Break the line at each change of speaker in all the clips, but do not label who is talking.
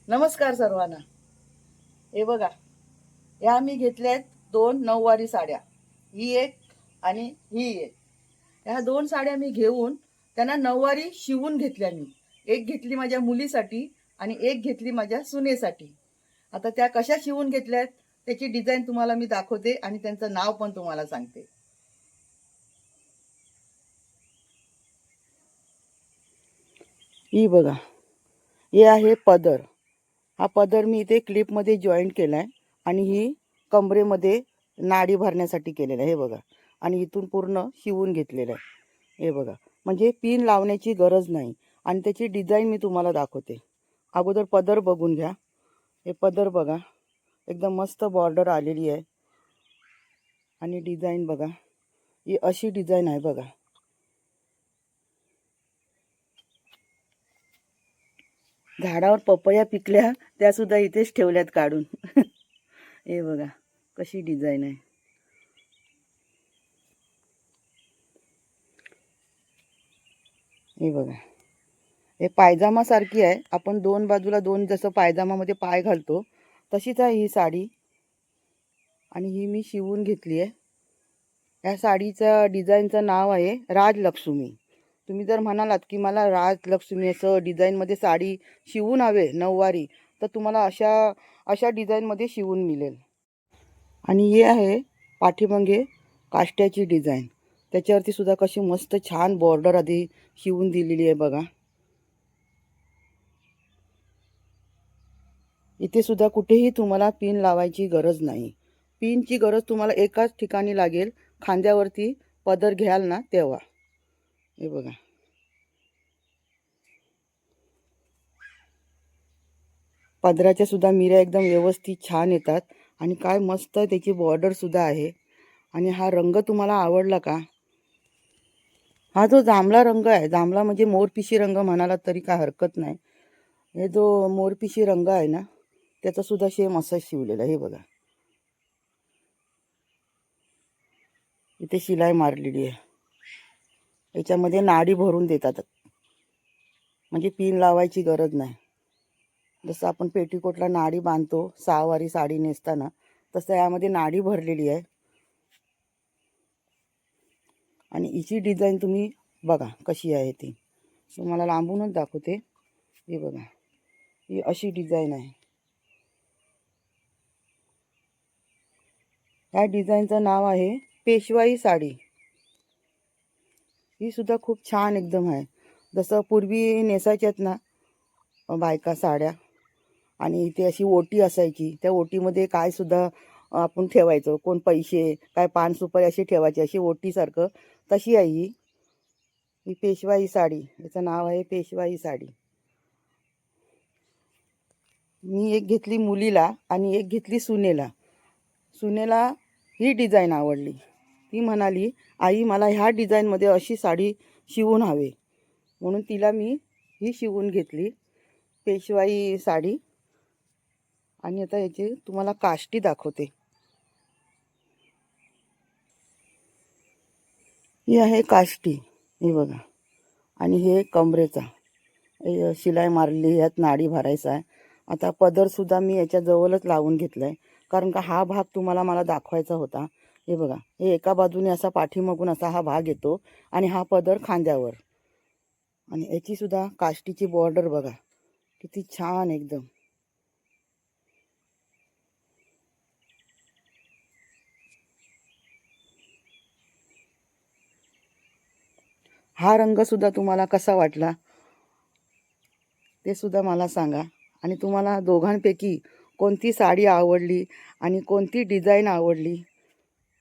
नमस्कार सर्वांना. हे बघा, या मी घेतल्यात 2 नऊवारी साड्या. ही एक आणि ही एक. ह्या 2 साड्या मी घेऊन त्यांना नऊवारी शिवून घेतल्या मी. एक घेतली माझ्या मुलीसाठी आणि एक घेतली माझ्या सुनेसाठी. आता त्या कशा शिवून घेतल्यात त्याची डिझाईन तुम्हाला मी दाखवते आणि त्यांचं नाव पण तुम्हाला सांगते. ही बघा, हे आहे पदर. हा पदर मी इथे क्लिपमध्ये जॉईंट केला आहे आणि ही कमरेमध्ये नाडी भरण्यासाठी केलेलं आहे. हे बघा, आणि इथून पूर्ण शिवून घेतलेलं आहे. हे बघा, म्हणजे पिन लावण्याची गरज नाही. आणि त्याची डिझाईन मी तुम्हाला दाखवते. अगोदर पदर बघून घ्या. हे पदर बघा, एकदम मस्त बॉर्डर आलेली आहे. आणि डिझाईन बघा, ही अशी डिझाईन आहे बघा. झाडावर पपया पिकल्या त्या सुद्धा इथेच ठेवल्यात काढून. हे बघा कशी डिझाईन आहे. हे बघा, हे पायजामा सारखी आहे. आपण दोन बाजूला दोन जसं पायजामामध्ये पाय घालतो तशीच आहे ही साडी. आणि ही मी शिवून घेतली आहे. या साडीचं डिझाईनचं नाव आहे राजलक्ष्मी. तुम्ही जर म्हणालात की मला राजलक्ष्मी असं डिझाईनमध्ये साडी शिवून हवे नऊवारी, तर तुम्हाला अशा अशा डिझाईनमध्ये शिवून मिळेल. आणि हे आहे पाठीमागे काष्ट्याची डिझाईन. त्याच्यावरती सुद्धा कशी मस्त छान बॉर्डर आधी शिवून दिलेली आहे बघा. इथे सुद्धा कुठेही तुम्हाला पिन लावायची गरज नाही. पिनची गरज तुम्हाला एकाच ठिकाणी लागेल, खांद्यावरती पदर घ्याल ना तेव्हा. हे बघा, पदराच्या सुद्धा मिऱ्या एकदम व्यवस्थित छान येतात. आणि काय मस्त त्याची बॉर्डर सुद्धा आहे. आणि हा रंग तुम्हाला आवडला का? हा जो जांभळा रंग आहे, जांभळा म्हणजे मोरपिशी रंग म्हणाला तरी काय हरकत नाही. हे जो मोरपिशी रंग आहे ना, त्याचा सुद्धा सेम असं शिवलेला आहे. हे बघा, इथे शिलाई मारलेली आहे. याच्यामध्ये नाडी भरून देतात, म्हणजे पिन लावायची गरज नाही. जसं आपण पेटीकोटला नाडी बांधतो सहावारी साडी नेसताना, तसं यामध्ये नाडी भरलेली आहे. आणि हिची डिझाईन तुम्ही बघा कशी आहे ती. तुम्हाला लांबूनच दाखवते. हे बघा, ही अशी डिझाईन आहे. ह्या डिझाईनचं नाव आहे पेशवाई साडी. ही सुद्धा खूप छान एकदम आहे. जसं पूर्वी नेसायच्यात ना बायका साड्या, आणि इथे अशी ओटी असायची. त्या ओटीमध्ये काय सुद्धा आपण ठेवायचो, कोण पैसे काय पान सुपारी अशी ठेवायची, अशी ओटीसारखं. तशी आहे ही. ही पेशवाई साडी, याचं नाव आहे पेशवाई साडी. मी एक घेतली मुलीला आणि एक घेतली सुनेला. सुनेला ही डिझाईन आवडली. ती म्हणाली, आई मला ह्या डिझाईनमध्ये अशी साडी शिवून हवे, म्हणून तिला मी ही शिवून घेतली पेशवाई साडी. आणि आता याची तुम्हाला काष्टी दाखवते. ही आहे काष्टी. हे बघा, आणि हे कमरेचा शिलाई मारली, यात नाडी भरायचा आहे. आता पदरसुद्धा मी याच्या जवळच लावून घेतला आहे, कारण का हा भाग तुम्हाला मला दाखवायचा होता. हे बघा, हे एका बाजूने असा पाठीमागून असा हा भाग येतो आणि हा पदर खांद्यावर. आणि याची सुद्धा काष्टीची बॉर्डर बघा किती छान एकदम. हा रंग सुद्धा तुम्हाला कसा वाटला ते सुद्धा मला सांगा. आणि तुम्हाला दोघांपैकी कोणती साडी आवडली आणि कोणती डिझाईन आवडली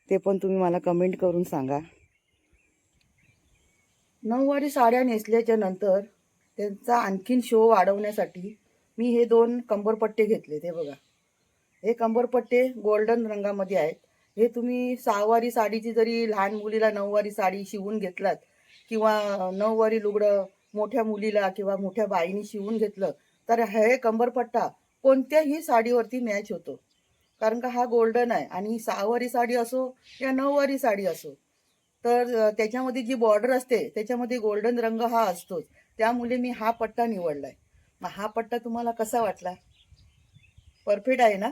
ते पण तुम्ही मला कमेंट करून सांगा. नऊवारी साड्या नेसल्याच्या नंतर त्यांचा आणखीन शो वाढवण्यासाठी मी हे 2 कंबरपट्टे घेतले. ते बघा, हे कंबरपट्टे गोल्डन रंगामध्ये आहेत. हे तुम्ही सहावारी साडीची जरी लहान मुलीला नऊवारी साडी शिवून घेतलात, किंवा नऊवारी लुगडं मोठ्या मुलीला किंवा मोठ्या बाईनी शिवून घेतलं, तर हे कंबरपट्टा कोणत्याही साडीवरती मॅच होतो. कारण का हा गोल्डन आहे. आणि सहावारी साडी असो या नऊवारी साडी असो, तर त्याच्यामध्ये जी बॉर्डर असते त्याच्यामध्ये गोल्डन रंग हा असतोच. त्यामुळे मी हा पट्टा निवडलाय. मग हा पट्टा तुम्हाला कसा वाटला? परफेक्ट आहे ना?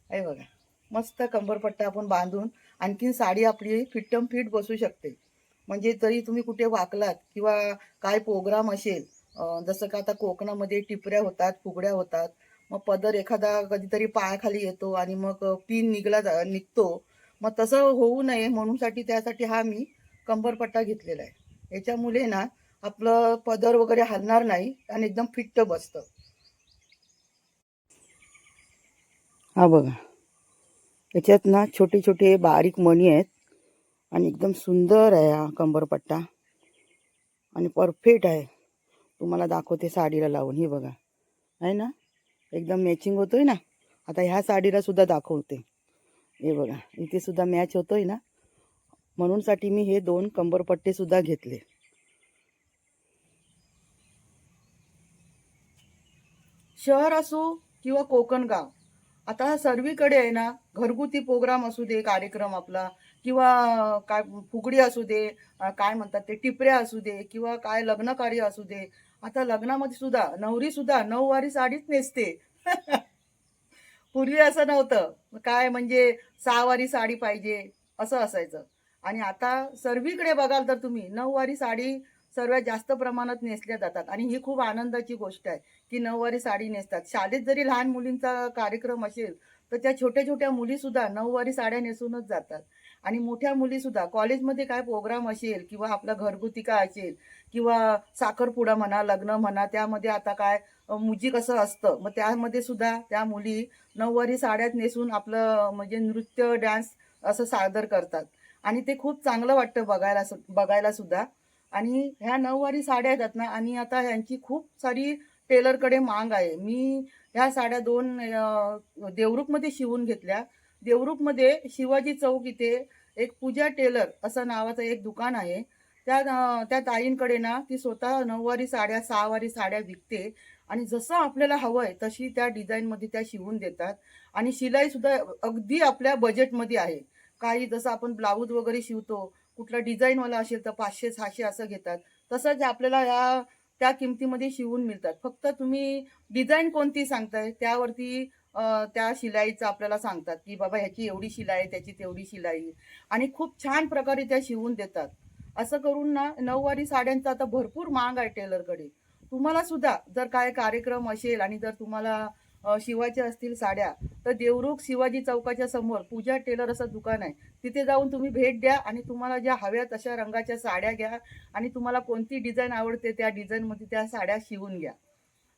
आहे बघा, मस्त कंबरपट्टा आपण बांधून आणखीन साडी आपली फिट्टम फिट बसू शकते. म्हणजे तरी तुम्ही कुठे वाकलात किंवा काय प्रोग्राम असेल, जसं का आता कोकणामध्ये टिपऱ्या होतात, फुगड्या होतात. मग पदर एखादा कधीतरी पायाखाली येतो आणि मग पिन निघतो. मग तसं होऊ नये म्हणूनसाठी त्यासाठी हा मी कंबरपट्टा घेतलेला आहे. याच्यामुळे ना आपलं पदर वगैरे हलणार नाही आणि एकदम फिट्ट बसतं. हा बघा, याच्यात ना छोटे छोटे बारीक मणी आहेत आणि एकदम सुंदर आहे हा कंबरपट्टा आणि परफेक्ट आहे. तुम्हाला दाखवते साडीला लावून. हे बघा, आहे ना, एकदम मॅचिंग होतोय ना. आता ह्या साडीला सुद्धा दाखवते. हे बघा, इथे सुद्धा मॅच होतोय ना, म्हणूनसाठी मी हे 2 कंबरपट्टे सुद्धा घेतले. शहर असो किंवा कोकण गाव, आता सर्वीकडे आहे ना, घरगुती प्रोग्राम असू दे, कार्यक्रम आपला किंवा काय फुगडी असू दे, काय म्हणतात ते टिपऱ्या असू दे किंवा काय लग्न कार्य असू दे. आता लग्नामध्ये सुद्धा नवरी सुद्धा नऊवारी साडीच नेसते. पूर्वी असं नव्हतं. काय म्हणजे सहावारी साडी पाहिजे असं असायचं. आणि आता सर्वीकडे बघाल तर तुम्ही नऊवारी साडी सर्वात जास्त प्रमाणात नेसल्या जातात आणि ही खूप आनंदाची गोष्ट आहे, की नऊवारी साडी नेसतात. शाळेत जरी लहान मुलींचा कार्यक्रम असेल, तर त्या छोट्या-छोट्या मुलीसुद्धा नऊवारी साड्या नेसूनच जातात. आणि मोठ्या मुलीसुद्धा कॉलेजमध्ये काय प्रोग्राम असेल किंवा आपला घरगुती काय असेल किंवा साखरपुडा म्हणा, लग्न म्हणा, त्यामध्ये आता काय म्युझिक असं असतं. मग त्यामध्ये सुद्धा त्या मुली नऊवारी साड्यात नेसून आपलं म्हणजे नृत्य, डान्स असं सादर करतात आणि ते खूप चांगलं वाटतं बघायला सुद्धा. आणि ह्या नऊवारी साड्या येतात ना आणि आता ह्यांची खूप सारी टेलरकडे मांग आहे. मी ह्या साड्या 2 देवरुखमध्ये शिवून घेतल्या. देवरुखमध्ये शिवाजी चौक इथे एक पूजा टेलर असं नावाचं एक दुकान आहे. त्या ताईंकडे ना ती स्वतः नऊवारी साड्या, सहावारी साड्या विकते आणि जसं आपल्याला हवंय तशी त्या डिझाईनमध्ये त्या शिवून देतात आणि शिलाईसुद्धा अगदी आपल्या बजेटमध्ये आहे. काही जसं आपण ब्लाऊज वगैरे शिवतो, कुठला डिझाईनवाला असेल तर 500-600 असं घेतात. तसंच आपल्याला त्या किमतीमध्ये शिवून मिळतात. फक्त तुम्ही डिझाईन कोणती सांगताय त्यावरती त्या शिलाईचं आपल्याला सांगतात, की बाबा ह्याची एवढी शिलाई, त्याची तेवढी शिलाई आणि खूप छान प्रकारे त्या शिवून देतात. असं करून ना नऊवारी साड्यांचा आता भरपूर माग आहे टेलरकडे. तुम्हाला सुद्धा जर काय कार्यक्रम असेल आणि जर तुम्हाला शिवायच्या असतील साड्या, तर देवरुख शिवाजी चौकाच्या समोर पूजा टेलर असं दुकान आहे. तिथे जाऊन तुम्ही भेट द्या आणि तुम्हाला ज्या हव्या तशा रंगाच्या साड्या घ्या आणि तुम्हाला कोणती डिझाईन आवडते त्या डिझाईनमध्ये त्या साड्या शिवून घ्या.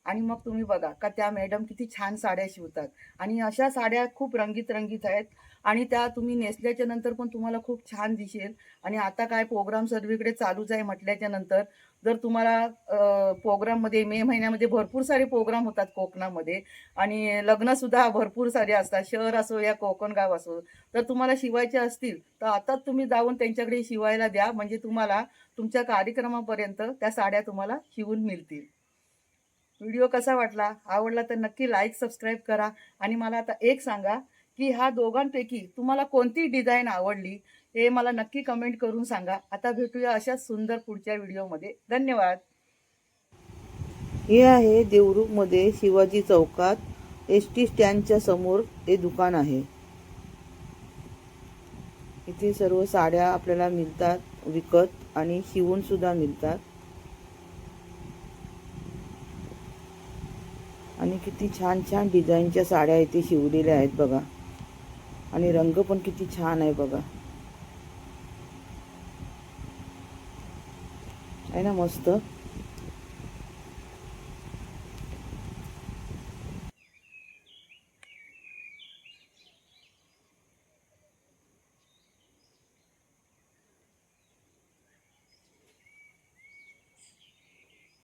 आणि मग तुम्ही बघा का त्या मॅडम किती छान साड्या शिवतात आणि अशा साड्या खूप रंगीत रंगीत आहेत आणि त्या तुम्ही नेसल्याच्या नंतर पण तुम्हाला खूप छान दिसेल. आणि आता काय प्रोग्राम सर्वीकडे चालूच आहे म्हटल्याच्या नंतर जर तुम्हाला प्रोग्राममध्ये मे महिन्यामध्ये भरपूर सारे प्रोग्राम होतात कोकणामध्ये आणि लग्नसुद्धा भरपूर सारे असतात. शहर असो या कोकण गाव असो, तर तुम्हाला शिवायचे असतील तर आताच तुम्ही जाऊन त्यांच्याकडे शिवायला द्या. म्हणजे तुम्हाला तुमच्या कार्यक्रमापर्यंत त्या साड्या तुम्हाला शिवून मिळतील. व्हिडिओ कसा वाटला? आवडला तर नक्की लाईक, सबस्क्राईब करा आणि मला आता एक सांगा, की ह्या दोघांपैकी तुम्हाला कोणती डिझाईन आवडली? हे मला नक्की कमेंट करून सांगा. आता भेटूया अशाच सुंदर पुढच्या व्हिडिओमध्ये. धन्यवाद. हे आहे देवरुखमध्ये शिवाजी चौकात एसटी स्टँडच्या समोर हे दुकान आहे. इथे सर्व साड्या आपल्याला मिळतात विकत आणि शिवून सुद्धा मिळतात. आणि किती छान छान डिझाईनच्या साड्या इथे शिवलेल्या आहेत बघा आणि रंग पण किती छान आहे बघा, आहे ना मस्त.